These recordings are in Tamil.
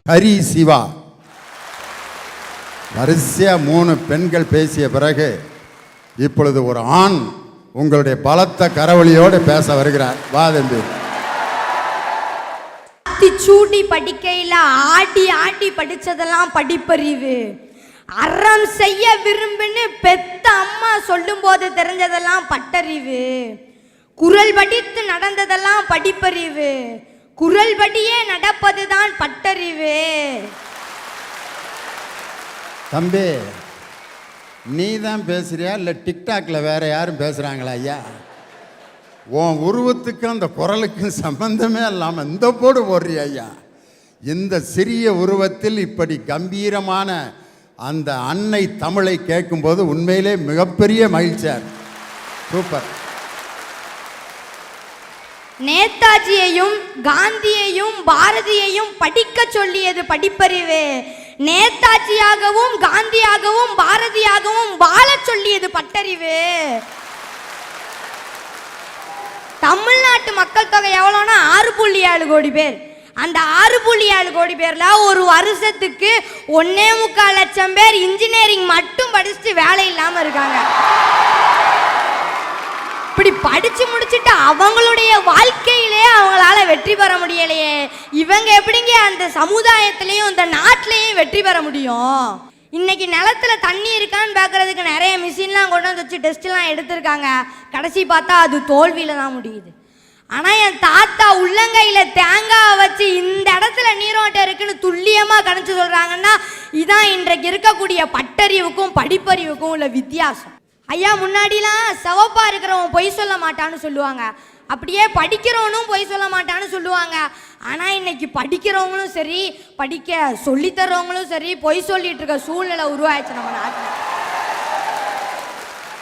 ஹரி சிவா வரிசையா 3 பெண்கள் பேசிய பிறகு இப்பொழுது ஒரு ஆண் உங்களுடைய பலத்த கரவொலியோடு பேச வருகிறார். வா தம்பி. சூடி படிக்கையில ஆடி ஆடி படிச்சதெல்லாம் படிப்பறிவு. அறம் செய்ய விரும்புன்னு பெத்த அம்மா சொல்லும் போது தெரிஞ்சதெல்லாம் பட்டறிவு. குரல் படித்து நடந்ததெல்லாம் படிப்பறிவு. குரல் படியே நடப்பதுதான் பட்டறிவு. தம்பி, நீ தான் பேசுறியா இல்லை டிக்டாக்ல வேற யாரும் பேசுறாங்களா? ஐயா, உன் உருவத்துக்கும் அந்த குரலுக்கும் சம்பந்தமே இல்லாமல் இந்த போடு போடுறியா? ஐயா, இந்த சிறிய உருவத்தில் இப்படி கம்பீரமான அந்த அன்னை தமிழை கேட்கும்போது உண்மையிலே மிகப்பெரிய மகிழ்ச்சியார். சூப்பர். நேதாஜியையும் காந்தியையும் பாரதியையும் படிக்க சொல்லியது படிப்பறிவு. நேதாஜியாகவும் காந்தியாகவும் பாரதியாகவும் வாழ சொல்லியது பட்டறிவு. தமிழ்நாட்டு மக்கள் தொகை எவ்வளோனா 6.7 கோடி பேர். அந்த 6.7 கோடி பேர்ல ஒரு வருஷத்துக்கு 1.25 லட்சம் பேர் இன்ஜினியரிங் மட்டும் படிச்சுட்டு வேலை இல்லாம இருக்காங்க. இப்படி படிச்சு முடிச்சுட்டு அவங்களுடைய வாழ்க்கையிலே அவங்களால வெற்றி பெற முடியலையே. இவங்க எப்படிங்க அந்த சமுதாயத்திலையும் இந்த நாட்டிலையும் வெற்றி பெற முடியும்? இன்னைக்கு நிலத்துல தண்ணி இருக்கான்னு பார்க்கறதுக்கு நிறைய மிஷின்லாம் கொண்டு வந்து வச்சு டெஸ்ட்லாம் எடுத்திருக்காங்க. கடைசி பார்த்தா அது தோல்வியில தான் முடியுது. ஆனால் என் தாத்தா உள்ளங்கையில் தேங்காய் வச்சு இந்த இடத்துல நீரோட்டம் இருக்குன்னு துல்லியமாக கணிச்சு சொல்கிறாங்கன்னா இதான் இன்றைக்கு இருக்கக்கூடிய பட்டறிவுக்கும் படிப்பறிவுக்கும் உள்ள வித்தியாசம். ஐயா, முன்னாடிலாம் சிவப்பா இருக்கிறவன் பொய் சொல்ல மாட்டான்னு சொல்லுவாங்க, அப்படியே படிக்கிறவனும் பொய் சொல்ல மாட்டான்னு சொல்லுவாங்க. ஆனால் இன்னைக்கு படிக்கிறவங்களும் சரி படிக்க சொல்லித்தரவங்களும் சரி பொய் சொல்லிட்டு இருக்க சூழ்நிலை உருவாயிடுச்சு நம்ம நாட்டில்.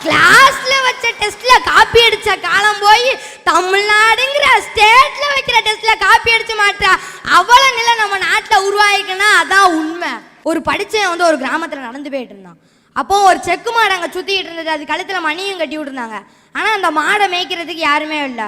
கிளாஸ்ல வச்ச டெஸ்ட்ல காப்பி அடிச்ச காலம் போய் தமிழ்நாடுங்கிற ஸ்டேட்ல வைக்கிற டெஸ்ட்ல காப்பி அடிச்சு மாட்டா அவ்வளோ நிலை நம்ம நாட்டில் உருவாயிருக்குன்னா அதான் உண்மை. ஒரு படிச்சவன் வந்து ஒரு கிராமத்தில் நடந்து போயிட்டு இருந்தான். அப்போ ஒரு செக்கு மாடு அங்கே சுற்றிக்கிட்டு இருந்தது. அது கழுத்தில் மணியும் கட்டி விட்டுருந்தாங்க. ஆனால் அந்த மாடை மேய்க்கிறதுக்கு யாருமே இல்லை.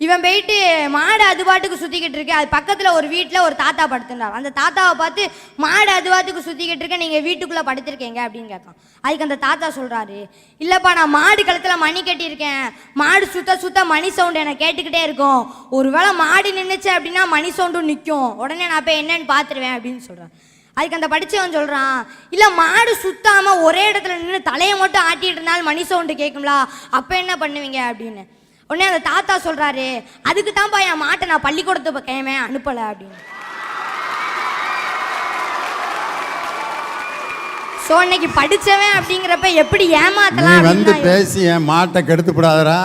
இவன் போயிட்டு மாடு அது பாட்டுக்கு சுற்றிக்கிட்டு இருக்கு. அது பக்கத்தில் ஒரு வீட்டில் ஒரு தாத்தா படுத்துருந்தார். அந்த தாத்தாவை பார்த்து மாடு அது பாட்டுக்கு சுற்றிக்கிட்டு இருக்கேன், நீங்கள் வீட்டுக்குள்ளே படுத்திருக்கீங்க அப்படின்னு கேட்கான். அதுக்கு அந்த தாத்தா சொல்கிறாரு, இல்லைப்பா நான் மாடு கழுத்தில் மணி கட்டியிருக்கேன். மாடு சுத்த சுத்த மணி சவுண்டு எனக்கு கேட்டுக்கிட்டே இருக்கும். ஒருவேளை மாடு நின்றுச்சு அப்படின்னா மணி சவுண்டும் நிற்கும். உடனே நான் போய் என்னன்னு பார்த்துருவேன் அப்படின்னு சொல்கிறேன். அதுக்கு அந்த படித்தவன் சொல்கிறான், இல்லை மாடு சுத்தாமல் ஒரே இடத்துல நின்று தலையை மட்டும் ஆட்டிகிட்டு இருந்தாலும் மணி சவுண்டு கேட்கும்ல, அப்போ என்ன பண்ணுவீங்க அப்படின்னு. உடனே அந்த தாத்தா சொல்கிறாரு, அதுக்கு தான்ப்பா என் மாட்டை நான் பள்ளிக்கூடத்து பக்கமே அனுப்பலை அப்படின்னு. ஸோ இன்னைக்கு படித்தவன் அப்படிங்கிறப்ப எப்படி ஏமாத்தலாம் வந்து பேசி என் மாட்டை கெடுத்துப்படாதரா,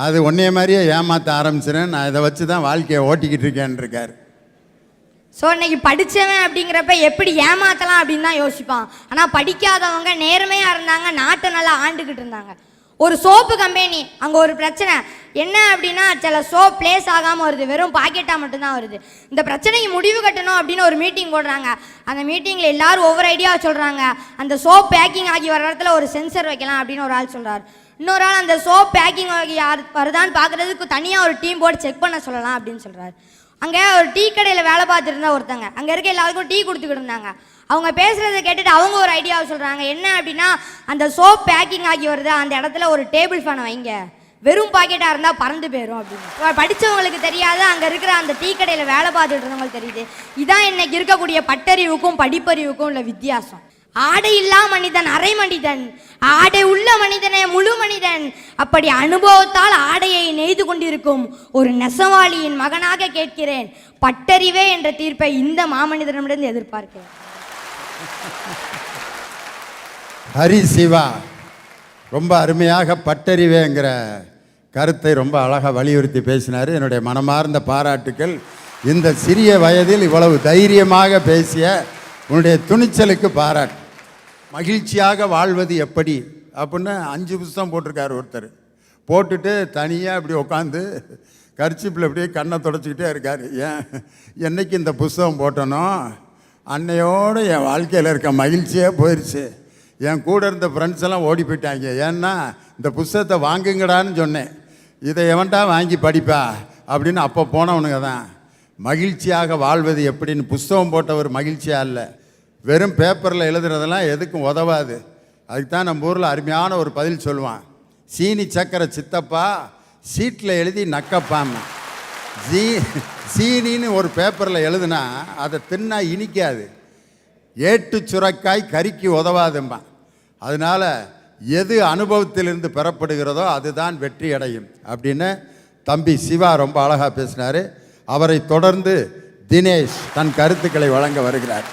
அது ஒன்றைய மாதிரியே ஏமாற்ற ஆரம்பிச்சிடேன், நான் இதை வச்சு தான் வாழ்க்கையை ஓட்டிக்கிட்டு இருக்கேன்னு இருக்கார். ஸோ இன்னைக்கு படித்தவன் அப்படிங்கிறப்ப எப்படி ஏமாத்தலாம் அப்படின்னு தான் யோசிப்பான். ஆனால் படிக்காதவங்க நேர்மையாக இருந்தாங்க, நாட்டை நல்லா ஆண்டுக்கிட்டு இருந்தாங்க. ஒரு சோப்பு கம்பெனி, அங்கே ஒரு பிரச்சனை என்ன அப்படின்னா சில சோப் பிளேஸ் ஆகாமல் வருது, வெறும் பாக்கெட்டாக மட்டும்தான் வருது. இந்த பிரச்சனைக்கு முடிவு கட்டணும் அப்படின்னு ஒரு மீட்டிங் போடுறாங்க. அந்த மீட்டிங்கில் எல்லாரும் ஒவ்வொரு ஐடியாவை சொல்கிறாங்க. அந்த சோப் பேக்கிங் ஆகி வர இடத்துல ஒரு சென்சர் வைக்கலாம் அப்படின்னு ஒரு ஆள் சொல்கிறார். இன்னொரு ஆள் அந்த சோப் பேக்கிங் ஆகி யார் வருதான்னு பார்க்குறதுக்கு தனியாக ஒரு டீம் போட்டு செக் பண்ண சொல்லலாம் அப்படின்னு சொல்கிறார். அங்கே ஒரு டீ கடையில் வேலை பார்த்துட்டு இருந்தா ஒருத்தங்க அங்கே இருக்க எல்லாருக்கும் டீ கொடுத்துக்கிட்டு இருந்தாங்க. அவங்க பேசுகிறத கேட்டுட்டு அவங்க ஒரு ஐடியாவை சொல்கிறாங்க. என்ன அப்படின்னா, அந்த சோப் பேக்கிங் ஆகி வருது அந்த இடத்துல ஒரு டேபிள் ஃபேனை வைங்க, வெறும் பாக்கெட்டாக இருந்தால் பறந்து போயிடும் அப்படின்னு. படித்தவங்களுக்கு தெரியாது, அங்கே இருக்கிற அந்த டீ கடையில் வேலை பார்த்துட்டு இருந்தவங்களுக்கு தெரியுது. இதான் இன்னைக்கு இருக்கக்கூடிய பட்டறிவுக்கும் படிப்பறிவுக்கும் உள்ள வித்தியாசம். ஆடை இல்லா மனிதன் அரை மனிதன், ஆடை உள்ள மனிதனே முழு மனிதன். அப்படி அனுபவத்தால் ஆடையை நெய்து கொண்டிருக்கும் ஒரு நெசவாளியின் மகனாக கேட்கிறேன், பட்டறிவே என்ற தீர்ப்பை இந்த மாமனிதனிடமிருந்து எதிர்பார்க்கிறேன். ஹரி சிவா ரொம்ப அருமையாக பட்டறிவேங்கிற கருத்தை ரொம்ப அழகாக வலியுறுத்தி பேசினார். என்னுடைய மனமார்ந்த பாராட்டுக்கள். இந்த சிறிய வயதில் இவ்வளவு தைரியமாக பேசிய உன்னுடைய துணிச்சலுக்கு பாராட்டு. மகிழ்ச்சியாக வாழ்வது எப்படி அப்படின்னு 5 புத்தகம் போட்டிருக்காரு ஒருத்தர். போட்டுட்டு தனியாக இப்படி உட்காந்து கர்ச்சிப்பில் அப்படியே கண்ணை தொடச்சிக்கிட்டே இருக்கார். என்னைக்கு இந்த புத்தகம் போட்டனோ அன்னையோடு என் வாழ்க்கையில் இருக்க மகிழ்ச்சியே போயிடுச்சு. என் கூட இருந்த ஃப்ரெண்ட்ஸ் எல்லாம் ஓடி போயிட்டாங்க. ஏன்னா இந்த புத்தகத்தை வாங்குங்கடான்னு சொன்னேன். இதை எவன்டா வாங்கி படிப்பா அப்படின்னு அப்போ போனவனுங்க தான். மகிழ்ச்சியாக வாழ்வது எப்படின்னு புஸ்தகம் போட்டவர் மகிழ்ச்சியாக இல்லை, வெறும் பேப்பரில் எழுதுறதெல்லாம் எதுக்கும் உதவாது. அதுக்கு தான் நம்ம ஊரில் அருமையான ஒரு பதில் சொல்லுவான், சீனி சக்கரை சித்தப்பா சீட்டில் எழுதி நக்கப்பான்னு. சீனின்னு ஒரு பேப்பரில் எழுதுனா அதை தின்னா இனிக்காது, ஏட்டு சுரக்காய் கறிக்கு உதவாதும்பான். அதனால் எது அனுபவத்திலிருந்து பெறப்படுகிறதோ அதுதான் வெற்றி அடையும் அப்படின்னு தம்பி சிவா ரொம்ப அழகாக பேசினார். அவரை தொடர்ந்து தினேஷ் தன் கருத்துக்களை வழங்க வருகிறார்.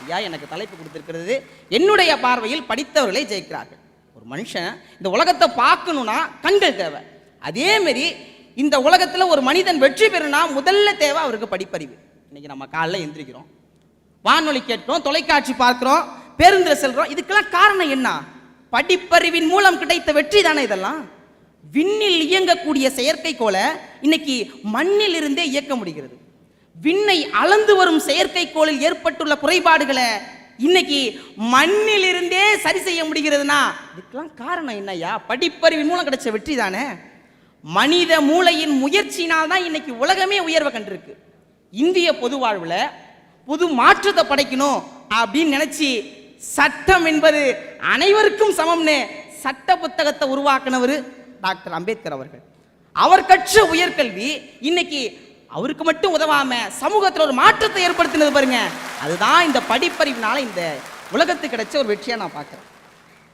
ஐயா, எனக்கு தலைப்பு கொடுத்திருக்கிறது என்னுடைய பார்வையில் படித்தவர்களை ஜெயிக்கிறார்கள். ஒரு மனுஷன் இந்த உலகத்தை பார்க்கணும்னா கண்கள் தேவை. அதே மாதிரி இந்த உலகத்தில் ஒரு மனிதன் வெற்றி பெறணும்னா முதல்ல தேவை அவருக்கு படிப்பறிவு. இன்னைக்கு நம்ம காலைல எந்திரிக்கிறோம், வானொலி கேட்கிறோம், தொலைக்காட்சி பார்க்கிறோம், பேருந்தில் செல்றோம். இதுக்கெல்லாம் காரணம் என்ன? படிப்பறிவின் மூலம் கிடைத்த வெற்றி தானே இதெல்லாம். விண்ணில் இயங்கக்கூடிய செயற்கைக்கோளை இன்னைக்கு மண்ணில் இருந்தே இயக்க முடிகிறது. விண்ணை அளந்து வரும் செயற்கைக்கோளில் ஏற்பட்டுள்ள குறைபாடுகளை இன்னைக்கு மண்ணில் இருந்தே சரி செய்ய முடிகிறதுனா இதுக்கெல்லாம் காரணம் என்னையா? படிப்பறிவின் மூலம் கிடைச்ச வெற்றி தானே. மனித மூளையின் முயற்சினால் தான் இன்னைக்கு உலகமே உயர்வை கண்டிருக்கு. இந்திய பொது வாழ்வுல புது மாற்றத்தை படைக்கணும் அப்படின்னு நினைச்சு சட்டம் என்பது அனைவருக்கும் சமம்னு சட்ட புத்தகத்தை உருவாக்கினவர் டாக்டர் அம்பேத்கர் அவர்கள். அவர் கற்ற உயர்கல்வி இன்னைக்கு அவருக்கு மட்டும் உதவாம சமூகத்தில் ஒரு மாற்றத்தை ஏற்படுத்தினது பாருங்க. அதுதான் இந்த படிப்பறிவினால இந்த உலகத்துக்கு கிடைச்ச ஒரு வெற்றியா நான் பார்க்கிறேன்.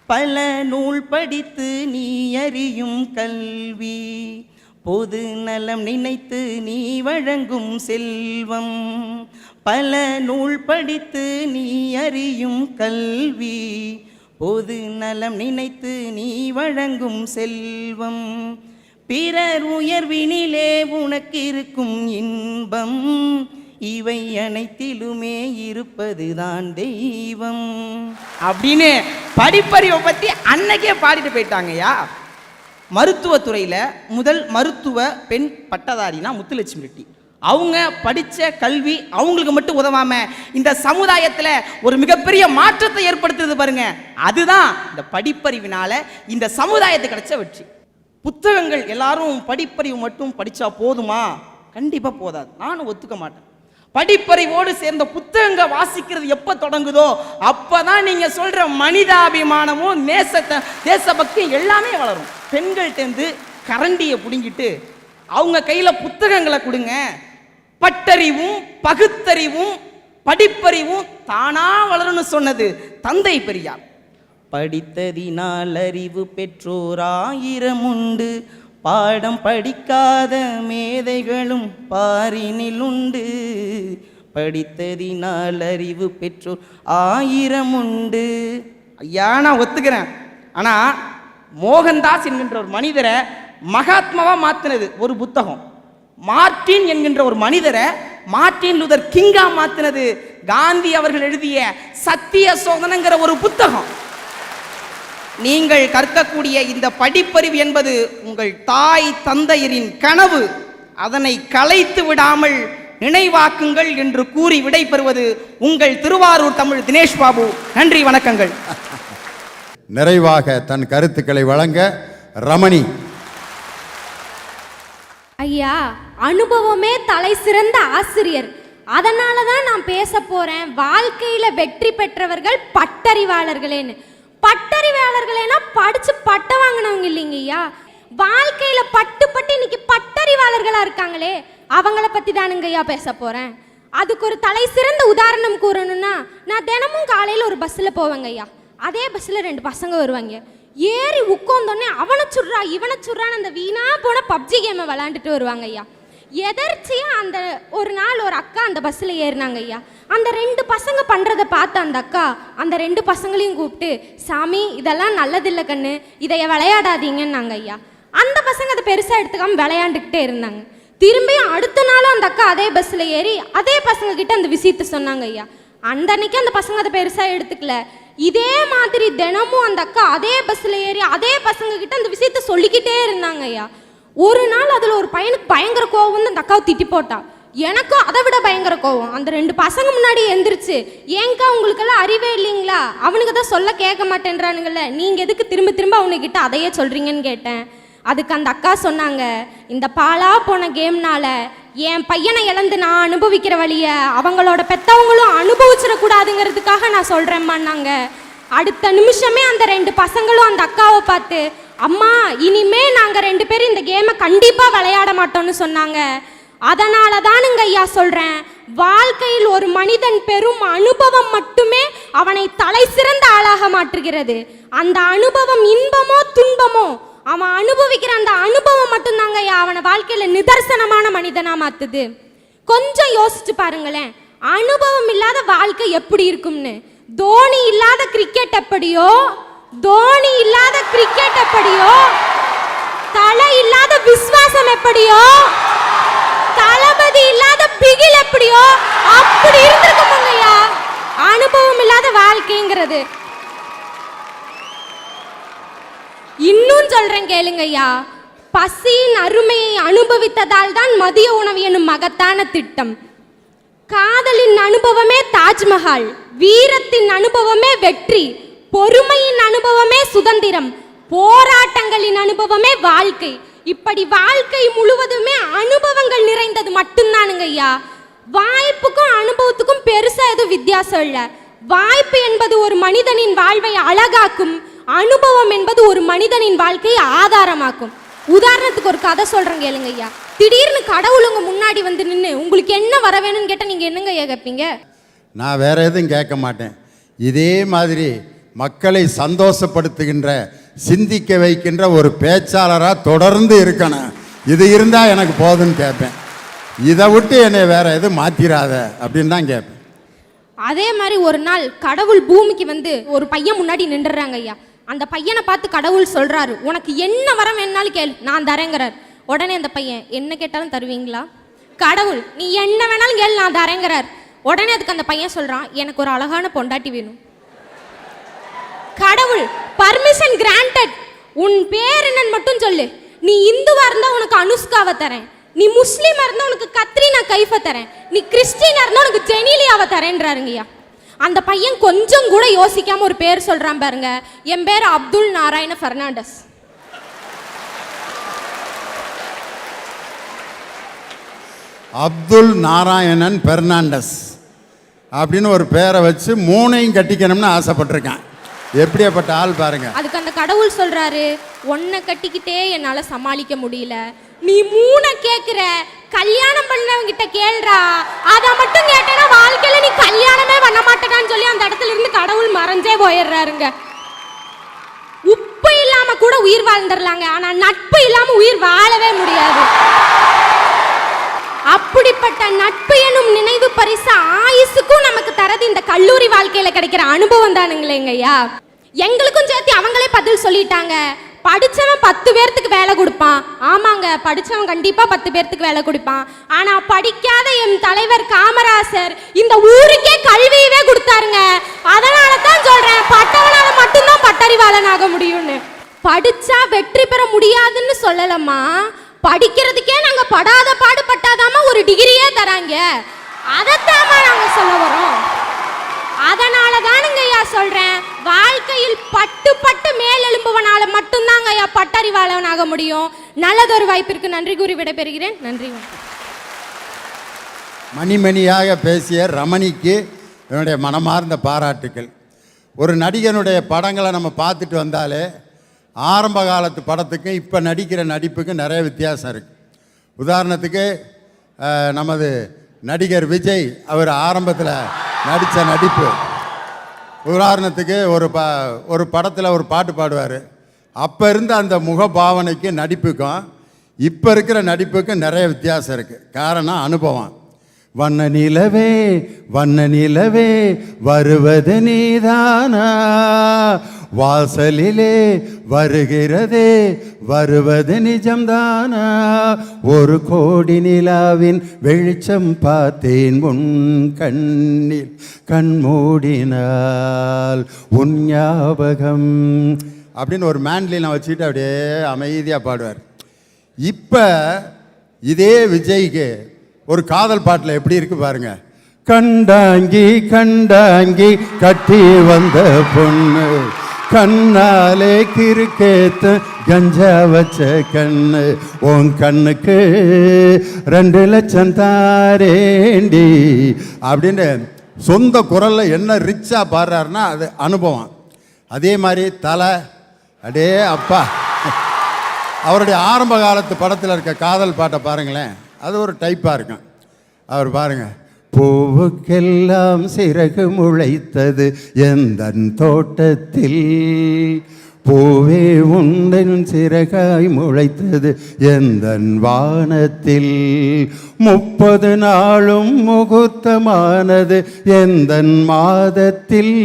பல நூல் படித்து நீ அறியும் கல்வி, பொது நலம் நினைத்து நீ வழங்கும் செல்வம். பல நூல் படித்து நீ அறியும் கல்வி, பொது நலம் நினைத்து நீ வழங்கும் செல்வம். பிறர் உயர்வினிலே உனக்கு இருக்கும் இன்பம், இவை அனைத்திலுமே இருப்பதுதான் தெய்வம் அப்படின்னு படிப்பறிவை பத்தி அன்னைக்கே பாடிட்டு போயிட்டாங்கய்யா. மருத்துவத்துறையில முதல் மருத்துவ பெண் பட்டதாரினா முத்துலட்சுமி ரெட்டி. அவங்க படிச்ச கல்வி அவங்களுக்கு மட்டும் உதவாம இந்த சமுதாயத்துல ஒரு மிகப்பெரிய மாற்றத்தை ஏற்படுத்துறது பாருங்க. அதுதான் இந்த படிப்பறிவினால இந்த சமுதாயத்துக்கு கிடைச்ச வெற்றி. புத்தகங்கள் எல்லாரும் படிப்பறிவு மட்டும் படிச்சா போதுமா? கண்டிப்பா போதாது, நானும் ஒத்துக்க மாட்டேன். படிப்பறிவோடு சேர்ந்த புத்தகங்கள் வாசிக்கிறது எப்ப தொடங்குதோ அப்பதான் நீங்க சொல்ற மனிதாபிமானமும் தேசபக்தியும் எல்லாமே வளரும். பெண்கள்கிட்ட கரண்டியை புடுங்கிட்டு அவங்க கையில புத்தகங்களை கொடுங்க, பட்டறிவும் பகுத்தறிவும் படிப்பறிவும் தானா வளரும்னு சொன்னது தந்தை பெரியார். படித்ததினால் அறிவு பெற்றோர் 1000 உண்டு, பாடம் படிக்காத மேதைகளும் பாரினில் உண்டு. படித்ததினால் அறிவு பெற்றோர் 1000 உண்டு. ஐயா, நான் ஒத்துக்கிறேன். ஆனா மோகன்தாஸ் என்கின்ற ஒரு மனிதரை மகாத்மாவா மாத்தினது ஒரு புத்தகம். மார்ட்டின் என்கின்ற ஒரு மனிதரை மார்ட்டின் லூதர் கிங்கா மாத்தினது காந்தி அவர்கள் எழுதிய சத்திய சோதனைங்கிற ஒரு புத்தகம். நீங்கள் கற்கக்கூடிய இந்த படிப்பறிவு என்பது உங்கள் தாய் தந்தையரின் கனவு. அதனை கலைத்து விடாமல் நினைவாக்குங்கள் என்று கூறி விடைபெறுவது உங்கள் திருவாரூர் தமிழ் தினேஷ் பாபு. நன்றி, வணக்கங்கள். நிறைவாக தன் கருத்துக்களை வழங்க ரமணி. ஐயா, அனுபவமே தலை சிறந்த ஆசிரியர். அதனால தான் நான் பேச போறேன், வாழ்க்கையில வெற்றி பெற்றவர்கள் பட்டறிவாளர்களேன்னு. பட்டறிவாளர்களேனா படிச்சு பட்டம் வாங்கினவங்க இல்லைங்க ஐயா, வாழ்க்கையில பட்டு இன்னைக்கு பட்டறிவாளர்களா இருக்காங்களே அவங்கள பத்தி தானுங்க ஐயா பேச போறேன். அதுக்கு ஒரு தலை சிறந்த உதாரணம் கூறணும்னா, நான் தினமும் காலையில ஒரு பஸ்ல போவேங்க ஐயா. அதே பஸ்ல 2 பசங்க வருவாங்க. ஏறி உட்காந்தோடனே அவனை சுடுறா இவனை சுடுறான்னு அந்த வீணா போன பப்ஜி கேமை விளாண்டுட்டு வருவாங்க ஐயா. எதர்ச்சியா அந்த ஒரு நாள் ஒரு அக்கா அந்த பஸ்ஸில் ஏறினாங்க ஐயா. அந்த 2 பசங்க பண்ணுறதை பார்த்து அந்த அக்கா அந்த 2 பசங்களையும் கூப்பிட்டு, சாமி இதெல்லாம் நல்லதில்லை கண்ணு, இதைய விளையாடாதீங்கன்னாங்க ஐயா. அந்த பசங்க அதை பெருசாக எடுத்துக்காமல் விளையாண்டுக்கிட்டே இருந்தாங்க. திரும்பியும் அடுத்த நாளும் அந்த அக்கா அதே பஸ்ஸில் ஏறி அதே பசங்க கிட்ட அந்த விஷயத்தை சொன்னாங்க ஐயா. அந்த அன்னைக்கு அந்த பசங்க அதை பெருசாக எடுத்துக்கல. இதே மாதிரி தினமும் அந்த அக்கா அதே பஸ்ஸில் ஏறி அதே பசங்க கிட்ட அந்த விஷயத்த சொல்லிக்கிட்டே இருந்தாங்க ஐயா. ஒரு நாள் அதில் ஒரு பையனுக்கு பயங்கர கோவம் வந்து அந்த அக்காவை திட்டி போட்டா. எனக்கும் அதை விட பயங்கர கோவம். அந்த 2 பசங்க முன்னாடி எந்திரிச்சு, ஏங்கா உங்களுக்கெல்லாம் அறிவே இல்லைங்களா, அவனுக்கு தான் சொல்ல கேட்க மாட்டேன்றானுங்கல்ல, நீங்கள் எதுக்கு திரும்ப திரும்ப அவனுக்கிட்ட அதையே சொல்கிறீங்கன்னு கேட்டேன். அதுக்கு அந்த அக்கா சொன்னாங்க, இந்த பாலா போன கேம்னால என் பையனை இழந்து நான் அனுபவிக்கிற வழிய அவங்களோட பெத்தவங்களும் அனுபவிச்சிடக்கூடாதுங்கிறதுக்காக நான் சொல்கிறேம்மான்னாங்க. அடுத்த நிமிஷமே அந்த 2 பசங்களும் அந்த அக்காவை பார்த்து, அம்மா இனிமே நாங்கள் 2 பேரும் இந்த கேமை கண்டிப்பாக விளையாட மாட்டோம்னு சொன்னாங்க. அதனால தானுங்க ஐயா சொல்கிறேன், வாழ்க்கையில் ஒரு மனிதன் பெரும் அனுபவம் மட்டுமே அவனை தலை சிறந்த ஆளாக மாற்றுகிறது. அந்த அனுபவம் இன்பமோ துன்பமோ அவன் அனுபவிக்கிற அந்த அனுபவம் மட்டும்தாங்க ஐயா அவனை வாழ்க்கையில் நிதர்சனமான மனிதனா மாத்துது. கொஞ்சம் யோசிச்சு பாருங்களேன், அனுபவம் இல்லாத வாழ்க்கை எப்படி இருக்கும்னு. தோனி இல்லாத கிரிக்கெட் எப்படியோ, தோனி இல்லாத கிரிக்கெட் எப்படியோ, தலை இல்லாத விசுவாசம் எப்படியோ, தளபதி இல்லாத பிகில் எப்படியோ அப்படி இருந்திருக்கும்ங்கய்யா அனுபவம் இல்லாத வாழ்க்கைங்கிறது. இன்னும் சொல்றேன் கேளுங்கய்யா, பசியின் அருமையை அனுபவித்ததால் தான் மதிய உணவு எனும் மகத்தான திட்டம். காதலின் அனுபவமே தாஜ்மஹால், வீரத்தின் அனுபவமே வெற்றி, பொறுமையின் அனுபவமே சுதந்திரம், போராட்டங்களின் அனுபவமே வாழ்க்கை. இப்படி வாழ்க்கை முழுவதுமே அனுபவங்கள் நிறைந்தது மட்டும்தானுங்க ஐயா. வாய்ப்புக்கும் அனுபவத்துக்கும் பெருசா எதுவும் வித்தியாசம் இல்லை. வாய்ப்பு என்பது ஒரு மனிதனின் வாழ்வை அழகாக்கும், அனுபவம் என்பது ஒரு மனிதனின் வாழ்க்கையை ஆதாரமாக்கும். உதாரணத்துக்கு ஒரு கதை சொல்றேன் கேளுங்க ஐயா. திடீர்னு கடவுள் உங்க முன்னாடி வந்து நின்று உங்களுக்கு என்ன வர வேணும்னு கேட்டா நீங்க என்னங்க ஐயா கேட்பீங்க? நான் வேற எதுவும் கேட்க மாட்டேன். இதே மாதிரி மக்களை சந்தோஷப்படுத்துகின்ற, சிந்திக்க வைக்கின்ற ஒரு பேச்சாளராக தொடர்ந்து இருக்கணும். இது இருந்தால் எனக்கு போதுன்னு கேட்பேன். இதை விட்டு என்னை வேற எதுவும் மாற்றிடாத அப்படின்னு தான் கேட்பேன். அதே மாதிரி ஒரு நாள் கடவுள் பூமிக்கு வந்து ஒரு பையன் முன்னாடி நின்றுறாங்க ஐயா. அந்த பையனை பார்த்து கடவுள் சொல்றாரு, உனக்கு என்ன வரம் வேணாலும் கேளு நான் தரேங்கிறார். உடனே அந்த பையன், என்ன கேட்டாலும் தருவீங்களா? கடவுள், நீ என்ன வேணாலும் கேளு நான் தரேங்கிறார். உடனே அதுக்கு அந்த பையன் சொல்றான், எனக்கு ஒரு அழகான பொண்டாட்டி வேணும். கடவுள், பர்மிஷன் கிராண்டட், உன் பேர் என்னன்னு மட்டும் சொல்லு. நீ இந்துவா இருந்தா உனக்கு அனுஷ்காவை தரேன், நீ முஸ்லீமா இருந்தா உனக்கு கத்ரீனா கைஃபை தரேன், நீ கிறிஸ்டினா இருந்தா உனக்கு ஜெனிலியாவை தரேன்றாருங்கய்யா. அந்த பையன் கொஞ்சம் கூட யோசிக்காம ஒரு பேர் சொல்றான் பாருங்க, என் பேர் அப்துல் நாராயண பெர்னாண்டஸ். அப்துல் நாராயணன் பெர்னாண்டஸ் அப்படின்னு ஒரு பேரை வச்சு 3ஐயும் கட்டிக்கணும்னு ஆசைப்பட்டிருக்கான். எப்படியாப்பட்ட ஆள் பாருங்க. அதுக்கு அந்த கடவுள் சொல்றாரு, ஒன்ன கட்டிக்கிட்டே என்னால சமாளிக்க முடியல, நீ 3 கேக்குற, கல்யாணம் பண்ணவங்கிட்ட கேள்றா, அத மட்டும் கேட்டேன்னா வாழ்க்கையில நீ கல்யாணமே பண்ண மாட்டேன்னு சொல்லி அந்த இடத்துல இருந்து கடவுள் மறைஞ்சே போயிடுறாருங்க. உப்பு இல்லாம கூட உயிர் வாழ்ந்துடலாங்க, ஆனா நட்பு இல்லாம உயிர் வாழவே முடியாது. அப்படிப்பட்ட நட்பு எனும் நினைவு பரிசு ஆயுசுக்கும் நமக்கு தரது இந்த கல்லூரி வாழ்க்கையில கிடைக்கிற அனுபவம் தானுங்களேங்கய்யா. எங்களுக்கும் சேர்த்து அவங்களே பதில் சொல்லிட்டாங்க, படிச்சவன் 10 பேர்த்துக்கு வேலை கொடுப்பான். ஆமாங்க, படிச்சவன் கண்டிப்பா 10 பேர்த்துக்கு வேலை கொடுப்பான். ஆனா படிக்காத என் தலைவர் காமராசர் இந்த ஊருக்கே கல்வியவே கொடுத்தாருங்க. அதனால தான் சொல்றேன், பட்டவனால மட்டும்தான் பட்டறிவாளன் ஆக முடியும்னு. படிச்சா வெற்றி பெற முடியாதுன்னு சொல்லலம்மா, படிக்கிறதுக்கே நாங்க படாத பாடுபட்டாதாம ஒரு டிகிரியே தராங்க, அதைத்தாமா நாங்க சொல்ல வரோம். அதனால தானுங்க ஐயா சொல்றேன், வாழ்க்கையில் பட்டு பட்டு மேலெழும்புவனால மட்டும்தாங்க ஐயா பட்டறிவாளனாக முடியும். நல்லதொரு வாய்ப்பிற்கு நன்றி கூறி விடைபெறுகிறேன். நன்றி. மணிமணியாக பேசிய ரமணிக்கு என்னுடைய மனமார்ந்த பாராட்டுக்கள். ஒரு நடிகனுடைய படங்களை நம்ம பார்த்துட்டு வந்தாலே ஆரம்ப காலத்து படத்துக்கும் இப்போ நடிக்கிற நடிப்புக்கும் நிறைய வித்தியாசம் இருக்குது. உதாரணத்துக்கு நமது நடிகர் விஜய் அவர் ஆரம்பத்தில் நடித்த நடிப்பு, உதாரணத்துக்கு ஒரு படத்தில் ஒரு பாட்டு பாடுவார். அப்போ இருந்த அந்த முகபாவனைக்கும் நடிப்புக்கும் இப்போ இருக்கிற நடிப்புக்கும் நிறைய வித்தியாசம் இருக்குது. காரணம் அனுபவம். வண்ண நிலவே வண்ண நிலவே வருவது நீதானா, வாசலிலே வருகிறதே வருவது நிஜம்தானா, ஒரு கோடி நிலாவின் வெளிச்சம் பார்த்தேன் உன் கண்ணில், கண்மூடினால் உன் ஞாபகம் அப்படின்னு ஒரு மேன்லினை வச்சுக்கிட்டு அப்படியே அமைதியாக பாடுவார். இப்போ இதே விஜய்க்கு ஒரு காதல் பாட்டில் எப்படி இருக்கு பாருங்க. கண்டாங்கி கண்டாங்கி கட்டி வந்த பொண்ணு, கண்ணாலே கிறுக்கேத்து கஞ்சா வச்ச கண்ணு உன் கண்ணுக்கு 2 லட்சம் தாரேண்டி அப்படின்னு சொந்த குரல்ல என்ன ரிச்சா பாடுறாருன்னா அது அனுபவம். அதே மாதிரி தலை அடே அப்பா அவருடைய ஆரம்ப காலத்து படத்தில் இருக்க காதல் பாட்டை பாருங்களேன், அது ஒரு டைப்பாக இருக்கும். அவர் பாருங்க, பூவுக்கெல்லாம் சிறகு முளைத்தது எந்தன் தோட்டத்தில், பூவே உந்தன் சிறகாய் முளைத்தது எந்தன் வானத்தில், 30 நாளும் முகூர்த்தமானது எந்தன் மாதத்தில்,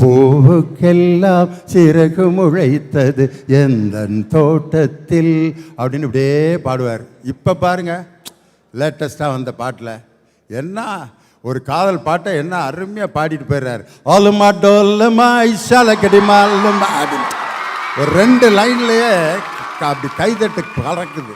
பூவுக்கெல்லாம் சிறகு முளைத்தது எந்தன் தோட்டத்தில் அப்படின்னு இப்படியே பாடுவார். இப்போ பாருங்க லேட்டஸ்டாக வந்த பாட்டில் என்ன ஒரு காதல் பாட்டை என்ன அருமையாக பாடிட்டு போயிடுறாரு. ஆலுமா டோல்லுமா ஐஷாலக்கடிமா அப்படின்னு ஒரு 2 லைன்லேயே அப்படி கைதட்டு பறக்குது.